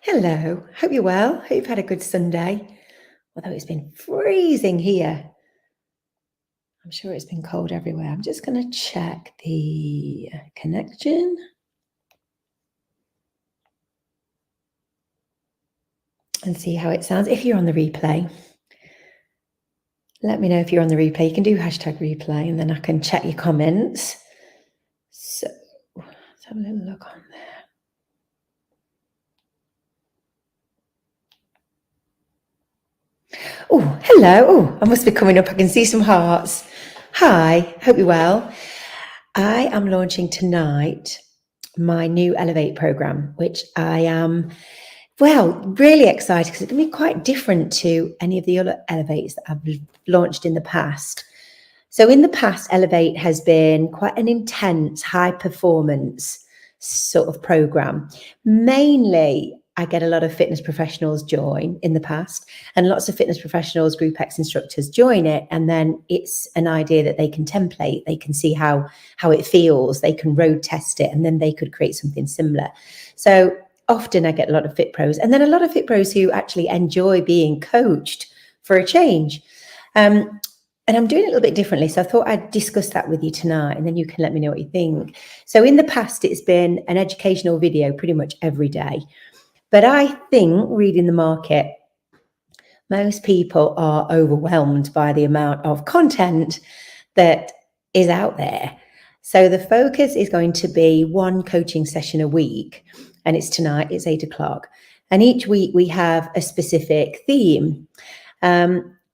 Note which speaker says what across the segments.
Speaker 1: Hello, hope you're well. Hope you've had a good Sunday. Although it's been freezing here. I'm sure it's been cold everywhere. I'm just going to check the connection and see how it sounds. If you're on the replay, let me know if you're on the replay. You can do hashtag replay and then I can check your comments. So let's have a little look on there. Oh, hello. Oh, I must be coming up. I can see some hearts. Hi, hope you're well. I am launching tonight my new Elevate program, which I am, really excited because it's going to be quite different to any of the other Elevates that I've launched in the past. So in the past, Elevate has been quite an intense, high performance sort of program. Mainly, I get a lot of fitness professionals join in the past, and lots of fitness professionals, Group X instructors join it. And then it's an idea that they can template, they can see how it feels, they can road test it, and then they could create something similar. So often I get a lot of Fitpros, and then a lot of Fitpros who actually enjoy being coached for a change. And I'm doing it a little bit differently. So I thought I'd discuss that with you tonight, and then you can let me know what you think. So in the past, it's been an educational video pretty much every day. But I think reading the market, most people are overwhelmed by the amount of content that is out there. So the focus is going to be one coaching session a week. And it's tonight, it's 8:00. And each week we have a specific theme.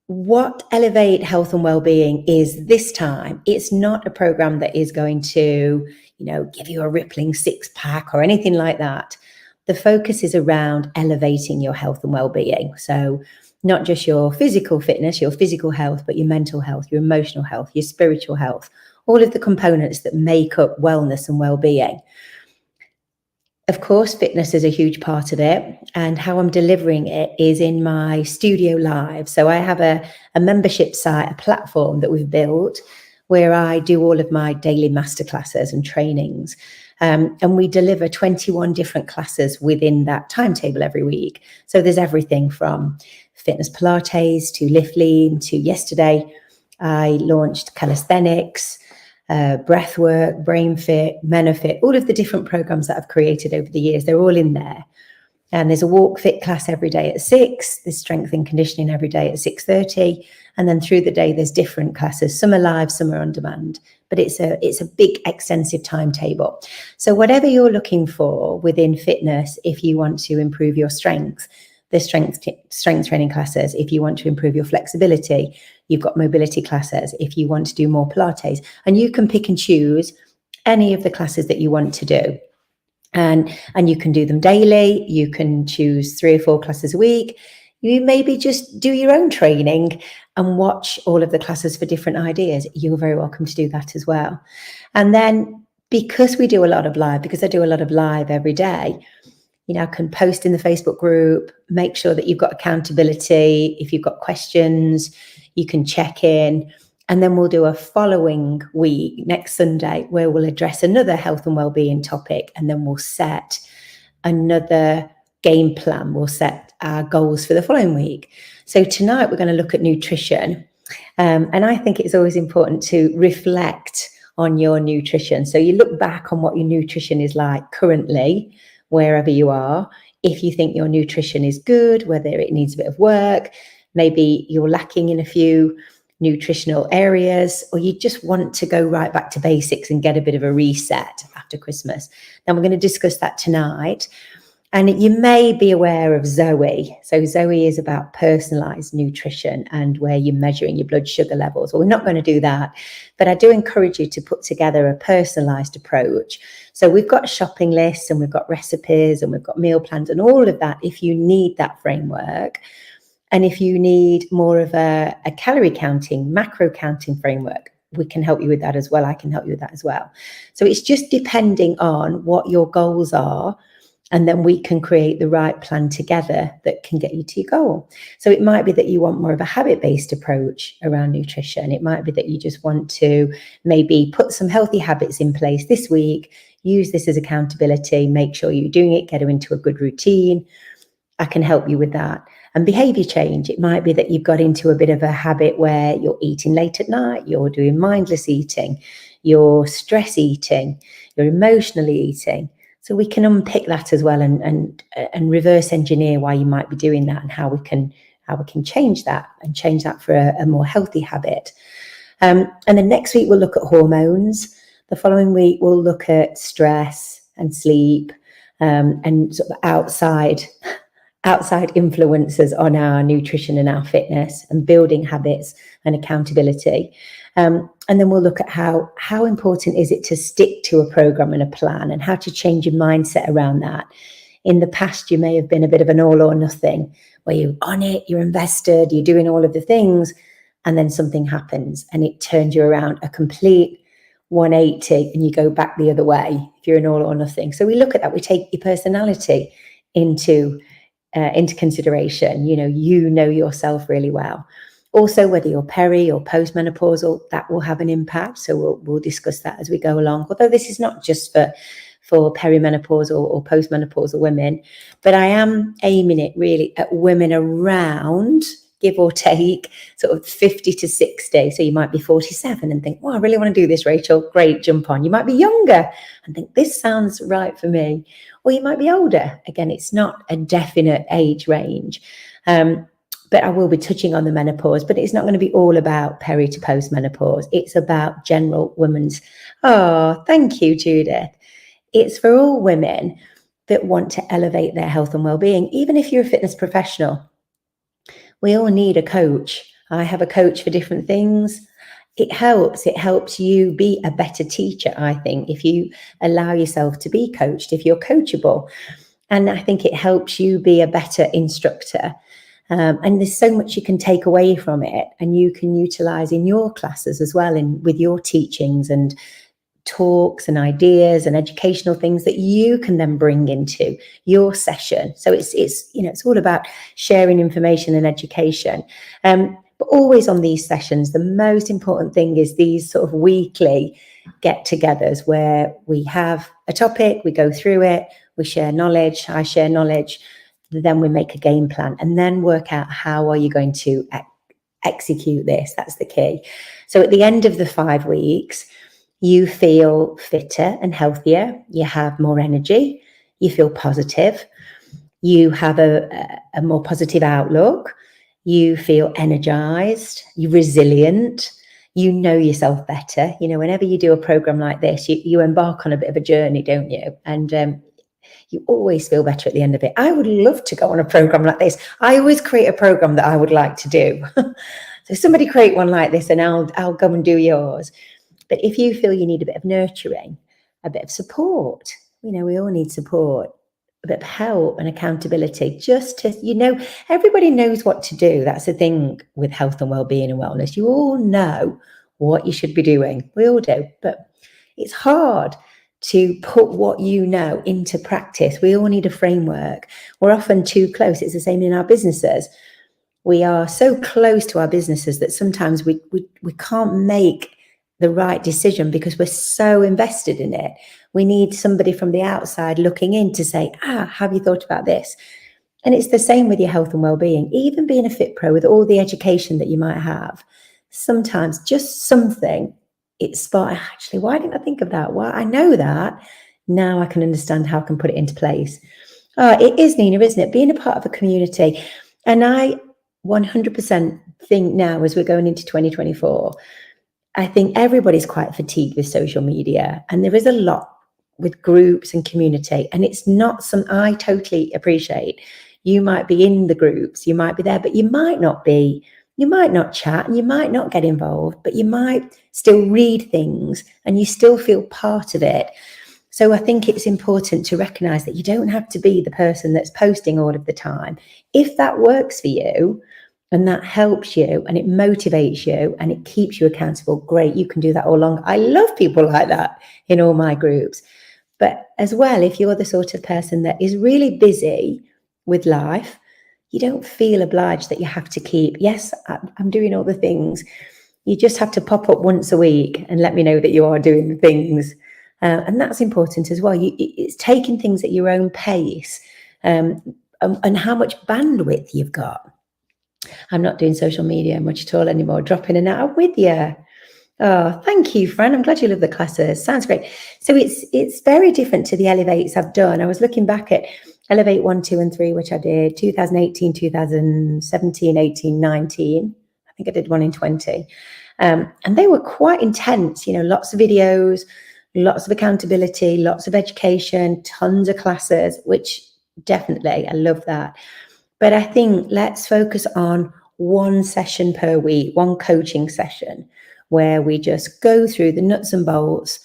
Speaker 1: What Elevate Health and Wellbeing is this time, it's not a program that is going to, give you a rippling six-pack or anything like that. The focus is around elevating your health and well-being. So not just your physical fitness, your physical health, but your mental health, your emotional health, your spiritual health, all of the components that make up wellness and well-being. Of course, fitness is a huge part of it, and how I'm delivering it is in my studio live. So I have a membership site, a platform that we've built where I do all of my daily masterclasses and trainings. And we deliver 21 different classes within that timetable every week. So there's everything from fitness Pilates to lift lean to yesterday I launched calisthenics, breathwork, Brainfit, Menofit, all of the different programs that I've created over the years. They're all in there. And there's a walk fit class every day at 6. There's strength and conditioning every day at 6:30. And then through the day, there's different classes. Some are live, some are on demand. But it's a big, extensive timetable. So whatever you're looking for within fitness, if you want to improve your strength, there's strength training classes. If you want to improve your flexibility, you've got mobility classes. If you want to do more Pilates, and you can pick and choose any of the classes that you want to do. And you can do them daily. You can choose 3 or 4 classes a week. You maybe just do your own training and watch all of the classes for different ideas. You're very welcome to do that as well. And then because I do a lot of live every day, I can post in the Facebook group, make sure that you've got accountability. If you've got questions, you can check in. And then we'll do a following week, next Sunday, where we'll address another health and wellbeing topic. And then we'll set another game plan. We'll set our goals for the following week. So tonight we're going to look at nutrition. And I think it's always important to reflect on your nutrition. So you look back on what your nutrition is like currently, wherever you are. If you think your nutrition is good, whether it needs a bit of work, maybe you're lacking in a few nutritional areas, or you just want to go right back to basics and get a bit of a reset after Christmas, then we're going to discuss that tonight. And you may be aware of Zoe. So Zoe is about personalized nutrition and where you're measuring your blood sugar levels. Well, we're not going to do that, but I do encourage you to put together a personalized approach. So we've got shopping lists and we've got recipes and we've got meal plans and all of that if you need that framework. And if you need more of a calorie counting, macro counting framework, we can help you with that as well. I can help you with that as well. So it's just depending on what your goals are. And then we can create the right plan together that can get you to your goal. So it might be that you want more of a habit-based approach around nutrition. It might be that you just want to maybe put some healthy habits in place this week, use this as accountability, make sure you're doing it, get her into a good routine. I can help you with that. And behavior change, it might be that you've got into a bit of a habit where you're eating late at night, you're doing mindless eating, you're stress eating, you're emotionally eating. So we can unpick that as well and reverse engineer why you might be doing that and how we can change that and change that for a more healthy habit. And then next week we'll look at hormones. The following week we'll look at stress and sleep, and sort of outside influences on our nutrition and our fitness and building habits and accountability. And then we'll look at how important is it to stick to a program and a plan, and how to change your mindset around that. In the past, you may have been a bit of an all or nothing, where you're on it, you're invested, you're doing all of the things, and then something happens and it turns you around a complete 180 and you go back the other way if you're an all or nothing. So we look at that. We take your personality into consideration. You know yourself really well. Also, whether you're peri or postmenopausal, that will have an impact. So we'll discuss that as we go along. Although this is not just for perimenopausal or postmenopausal women, but I am aiming it really at women around, give or take, sort of 50 to 60. So you might be 47 and think, well, I really want to do this, Rachel. Great, jump on. You might be younger and think, this sounds right for me. Or you might be older. Again, it's not a definite age range. But I will be touching on the menopause, but it's not going to be all about peri to postmenopause. It's about general women's. Oh, thank you, Judith. It's for all women that want to elevate their health and well-being. Even if you're a fitness professional, we all need a coach. I have a coach for different things. It helps you be a better teacher, I think, if you allow yourself to be coached, if you're coachable. And I think it helps you be a better instructor. And there's so much you can take away from it, and you can utilize in your classes as well, and with your teachings and talks and ideas and educational things that you can then bring into your session. So it's all about sharing information and education. But always on these sessions, the most important thing is these sort of weekly get-togethers where we have a topic, we go through it, we share knowledge, I share knowledge, then we make a game plan and then work out how are you going to execute this. That's the key. So at the end of the 5 weeks, you feel fitter and healthier, you have more energy, you feel positive, you have a more positive outlook, you feel energized, you're resilient, you know yourself better. Whenever you do a program like this, you embark on a bit of a journey, don't you? And you always feel better at the end of it. I would love to go on a program like this. I always create a program that I would like to do. So somebody create one like this and I'll go and do yours. But if you feel you need a bit of nurturing, a bit of support, we all need support, a bit of help and accountability, just to, everybody knows what to do. That's the thing with health and well-being and wellness. You all know what you should be doing. We all do. But it's hard to put what you know into practice. We all need a framework. We're often too close. It's the same in our businesses. We are so close to our businesses that sometimes we can't make the right decision because we're so invested in it. We need somebody from the outside looking in to say, have you thought about this? And it's the same with your health and well-being. Even being a Fitpro with all the education that you might have, sometimes just something, it's spot. Actually, why didn't I think of that? Well, I know that. Now I can understand how I can put it into place. It is, Nina, isn't it? Being a part of a community. And I 100% think now, as we're going into 2024, I think everybody's quite fatigued with social media, and there is a lot with groups and community, and it's not I totally appreciate. You might be in the groups, you might be there, but you might not be. You might not chat and you might not get involved, but you might still read things and you still feel part of it. So I think it's important to recognize that you don't have to be the person that's posting all of the time. If that works for you and that helps you and it motivates you and it keeps you accountable, great, you can do that all along. I love people like that in all my groups. But as well, if you're the sort of person that is really busy with life, you don't feel obliged that you have to keep, yes, I'm doing all the things. You just have to pop up once a week and let me know that you are doing the things. And that's important as well. It's taking things at your own pace. and how much bandwidth you've got. I'm not doing social media much at all anymore, dropping in and out. I'm with you. Oh, thank you, Fran. I'm glad you love the classes. Sounds great. So it's very different to the Elevates I've done. I was looking back at Elevate 1, 2, and 3, which I did 2018, 2017, 18, 19. I think I did one in 20. And they were quite intense, lots of videos, lots of accountability, lots of education, tons of classes, which definitely, I love that. But I think let's focus on one session per week, one coaching session, where we just go through the nuts and bolts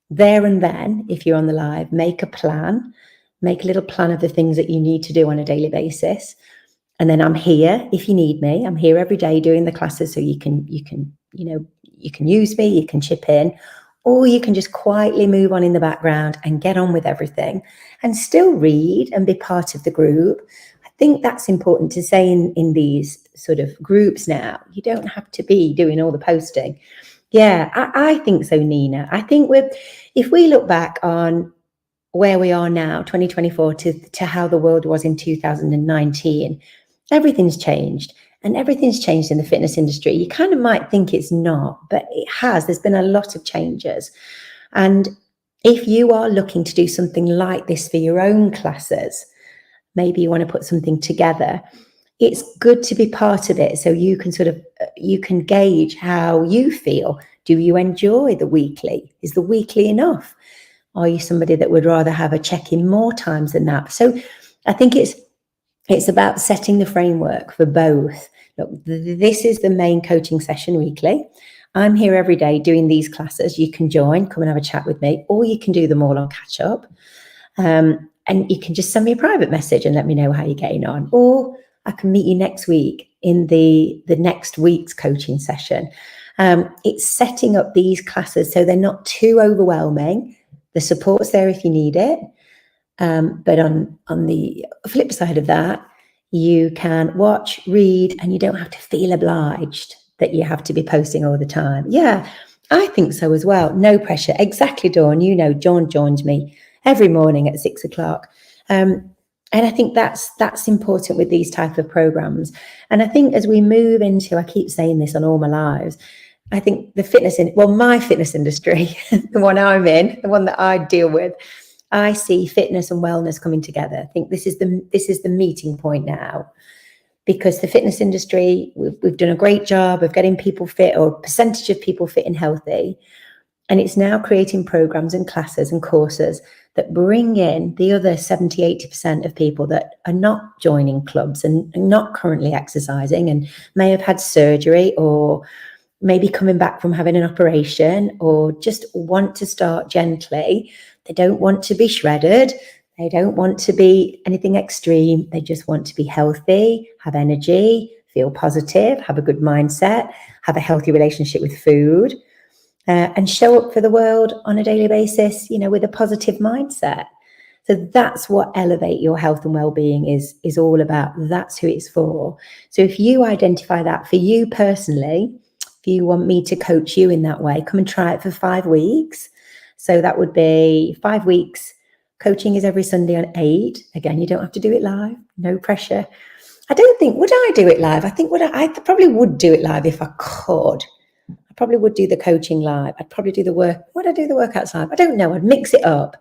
Speaker 1: there and then. If you're on the live, make a plan, make a little plan of the things that you need to do on a daily basis. And then I'm here if you need me. I'm here every day doing the classes, so you can use me, you can chip in, or you can just quietly move on in the background and get on with everything and still read and be part of the group. I think that's important to say in these sort of groups now. You don't have to be doing all the posting. Yeah, I think so, Nina. I think if we look back on where we are now, 2024, to how the world was in 2019, everything's changed. And everything's changed in the fitness industry. You kind of might think it's not, but it has. There's been a lot of changes. And if you are looking to do something like this for your own classes, maybe you want to put something together, it's good to be part of it, so you can gauge how you feel. Do you enjoy the weekly? Is the weekly enough? Are you somebody that would rather have a check-in more times than that? So I think it's about setting the framework for both. Look, this is the main coaching session weekly. I'm here every day doing these classes. You can join, come and have a chat with me, or you can do them all on catch up. And you can just send me a private message and let me know how you're getting on. Or I can meet you next week in the next week's coaching session. It's setting up these classes so they're not too overwhelming. The support's there if you need it. But on the flip side of that, you can watch, read, and you don't have to feel obliged that you have to be posting all the time. Yeah, I think so as well. No pressure. Exactly, Dawn. Dawn joins me every morning at 6 o'clock. And I think that's important with these type of programs. And I think as we move into, I keep saying this on all my lives, I think my fitness industry, the one I'm in, the one that I deal with, I see fitness and wellness coming together. I think this is the meeting point now, because the fitness industry, we've done a great job of getting people fit, or a percentage of people fit and healthy. And it's now creating programs and classes and courses that bring in the other 70, 80% of people that are not joining clubs and not currently exercising and may have had surgery, or maybe coming back from having an operation, or just want to start gently. They don't want to be shredded. They don't want to be anything extreme. They just want to be healthy, have energy, feel positive, have a good mindset, have a healthy relationship with food, and show up for the world on a daily basis, with a positive mindset. So that's what Elevate Your Health and Wellbeing is all about. That's who it's for. So if you identify that for you personally, if you want me to coach you in that way, come and try it for 5 weeks. So that would be 5 weeks. Coaching is every Sunday at 8. Again, you don't have to do it live. No pressure. I don't think, would I do it live? I think I probably would do it live if I could. I probably would do the coaching live. I'd probably do the work. Would I do the workouts live? I don't know. I'd mix it up.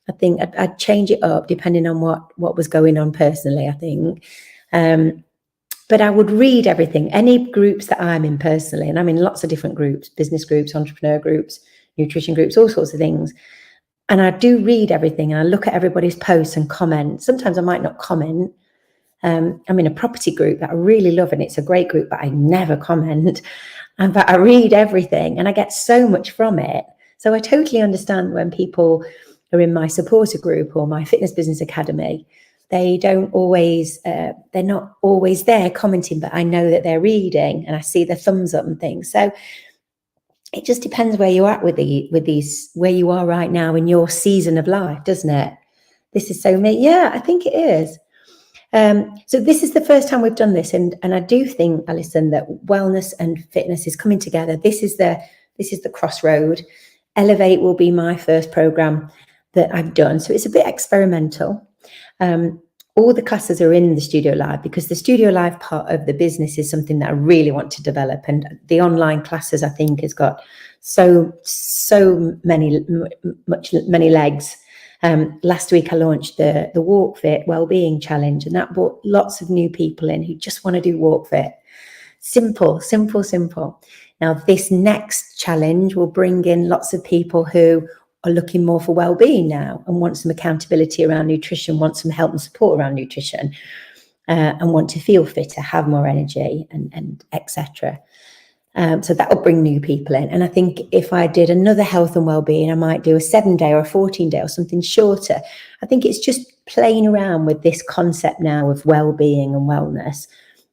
Speaker 1: I think I'd change it up depending on what was going on personally, I think. But I would read everything, any groups that I'm in personally, and I'm in lots of different groups, business groups, entrepreneur groups, nutrition groups, all sorts of things. And I do read everything, and I look at everybody's posts and comment. Sometimes I might not comment. I'm in a property group that I really love, and it's a great group, but I never comment. But I read everything, and I get so much from it. So I totally understand when people are in my supporter group or my Fitness Business Academy, they don't always, they're not always there commenting, but I know that they're reading, and I see the thumbs up and things. So it just depends where you're at with these, where you are right now in your season of life, doesn't it? This is so me. Yeah, I think it is. So this is the first time we've done this, and I do think, Alison, that wellness and fitness is coming together. This is the crossroad. Elevate will be my first program that I've done, so it's a bit experimental. all the classes are in the Studio Live, because the Studio Live part of the business is something that I really want to develop. And the online classes, I think, has got so many legs. Last week I launched the Walk Fit Wellbeing Challenge, and that brought lots of new people in who just want to do Walk Fit. Simple. Now, this next challenge will bring in lots of people who are looking more for well-being now and want some accountability around nutrition, want some help and support around nutrition, and want to feel fitter, have more energy, and etc. So that will bring new people in. And I think if I did another health and well-being, I might do a 7-day or a 14-day or something shorter. I think it's just playing around with this concept now of well-being and wellness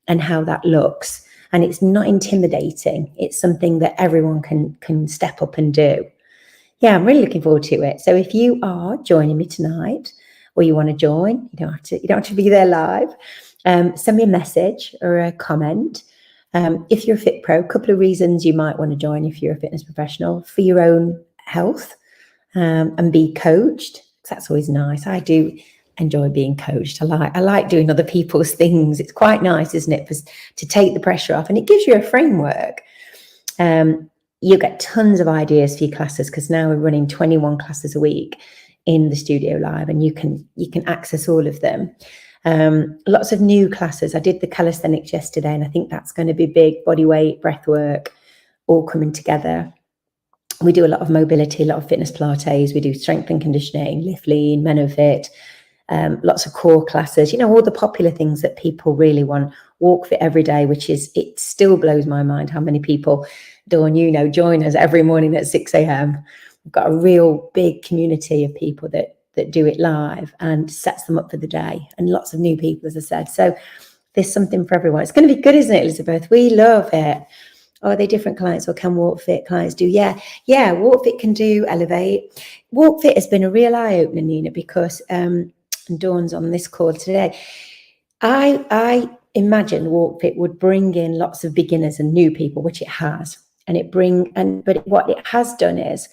Speaker 1: and how that looks. And it's not intimidating. It's something that everyone can step up and do. Yeah, I'm really looking forward to it. So if you are joining me tonight, or you want to join, you don't have to be there live. Send me a message or a comment. If you're a Fitpro, a couple of reasons you might want to join if you're a fitness professional: for your own health, and be coached. That's always nice. I do enjoy being coached. I like doing other people's things. It's quite nice, isn't it, to take the pressure off, and it gives you a framework. You get tons of ideas for your classes, because now we're running 21 classes a week in the Studio Live, and you can access all of them. Lots of new classes. I did the calisthenics yesterday, and I think that's going to be big. Body weight, breath work, all coming together. We do a lot of mobility, a lot of fitness Pilates. We do strength and conditioning, lift lean, Menofit, lots of core classes, all the popular things that people really want. Walk Fit every day, it still blows my mind how many people, Dawn, join us every morning at 6 a.m. We've got a real big community of people that do it live, and sets them up for the day, and lots of new people, as I said. So there's something for everyone. It's going to be good, isn't it, Elizabeth? We love it. Are they different clients, or can Walk Fit clients do? Yeah, Walk Fit can do Elevate. Walk Fit has been a real eye-opener, Nina, because and Dawn's on this call today. I imagine Walk Fit would bring in lots of beginners and new people, which it has. But what it has done is,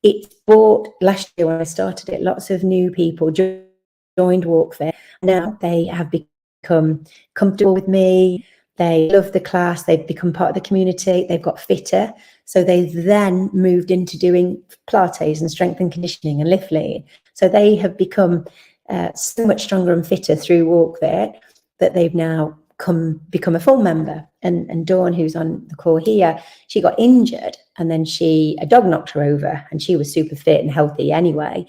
Speaker 1: it's brought, last year when I started it, lots of new people joined Walk Fit. Now they have become comfortable with me. They love the class. They've become part of the community. They've got fitter. So they've then moved into doing Pilates and strength and conditioning and lift lean. So they have become so much stronger and fitter through Walk Fit that they've now become a full member. And Dawn, who's on the call here, she got injured, and then a dog knocked her over, and she was super fit and healthy anyway.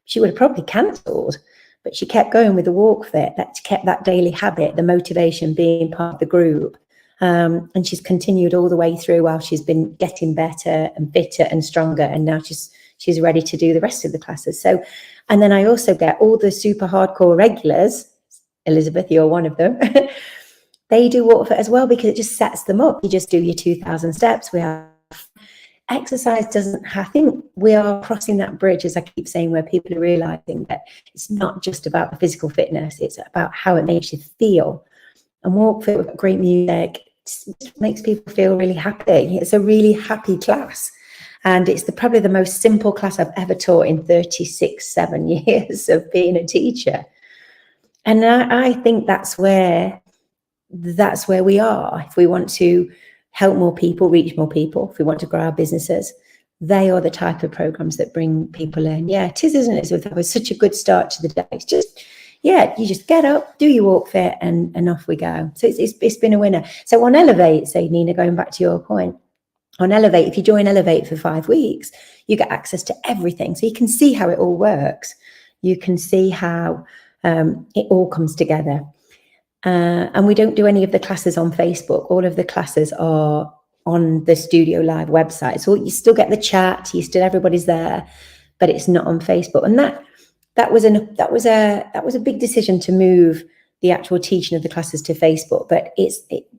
Speaker 1: She would have probably cancelled, but she kept going with the Walk Fit. That kept that daily habit, the motivation, being part of the group. And she's continued all the way through while she's been getting better and fitter and stronger. And now she's ready to do the rest of the classes. So, and then I also get all the super hardcore regulars. Elizabeth, you're one of them. They do Walk Fit as well, because it just sets them up. You just do your 2,000 steps. We have exercise I think we are crossing that bridge, as I keep saying, where people are realizing that it's not just about the physical fitness, it's about how it makes you feel. And Walk Fit, with great music, it makes people feel really happy. It's a really happy class. And it's probably the most simple class I've ever taught in 7 years of being a teacher. And I think that's where we are. If we want to help more people, reach more people, if we want to grow our businesses, they are the type of programs that bring people in. Yeah, it is, isn't it? So that was such a good start to the day. It's just, you just get up, do your Walk Fit, and off we go. So it's been a winner. So on Elevate, say, Nina, going back to your point, on Elevate, if you join Elevate for 5 weeks, you get access to everything. So you can see how it all works. You can see how it all comes together. And we don't do any of the classes on Facebook. All of the classes are on the Studio Live website. So you still get the chat, everybody's there, but it's not on Facebook. And that was a big decision to move the actual teaching of the classes to Facebook. But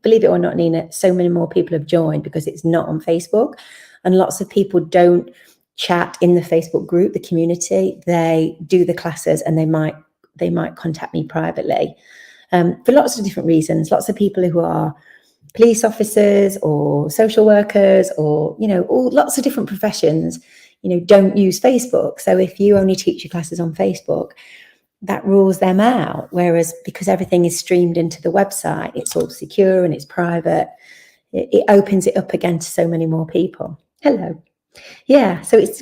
Speaker 1: believe it or not, Nina, so many more people have joined because it's not on Facebook, and lots of people don't chat in the Facebook group, the community. They do the classes, and they might contact me privately. For lots of different reasons. Lots of people who are police officers or social workers, or lots of different professions, don't use Facebook. So if you only teach your classes on Facebook, that rules them out. Whereas because everything is streamed into the website, it's all secure and it's private. It opens it up again to so many more people. Hello. Yeah, so it's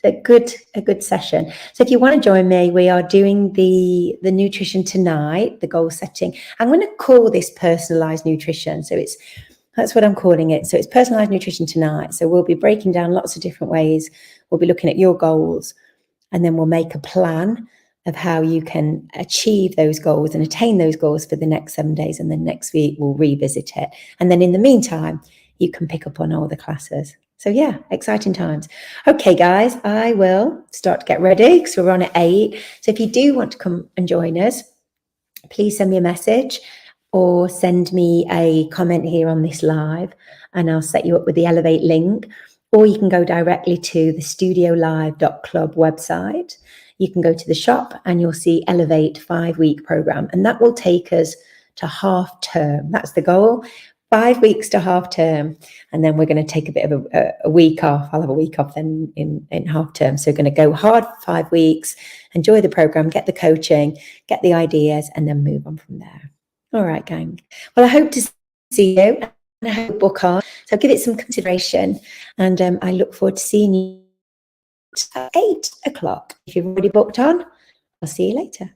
Speaker 1: a good session. So if you want to join me, we are doing the nutrition tonight, the goal setting. I'm going to call this personalized nutrition. So that's what I'm calling it. So it's personalized nutrition tonight. So we'll be breaking down lots of different ways. We'll be looking at your goals, and then we'll make a plan of how you can achieve those goals and attain those goals for the next 7 days. And then next week we'll revisit it. And then in the meantime, you can pick up on all the classes. So yeah, exciting times. Okay, guys, I will start to get ready because we're on at 8. So if you do want to come and join us, please send me a message or send me a comment here on this live, and I'll set you up with the Elevate link. Or you can go directly to the studiolive.club website. You can go to the shop and you'll see Elevate 5-week program, and that will take us to half term. That's the goal. 5 weeks to half term, and then we're going to take a bit of a week off. I'll have a week off then in half term. So we're going to go hard for 5 weeks, enjoy the program, get the coaching, get the ideas, and then move on from there. All right, gang. Well, I hope to see you, and I hope you book on. So give it some consideration, and I look forward to seeing you at 8 o'clock. If you've already booked on, I'll see you later.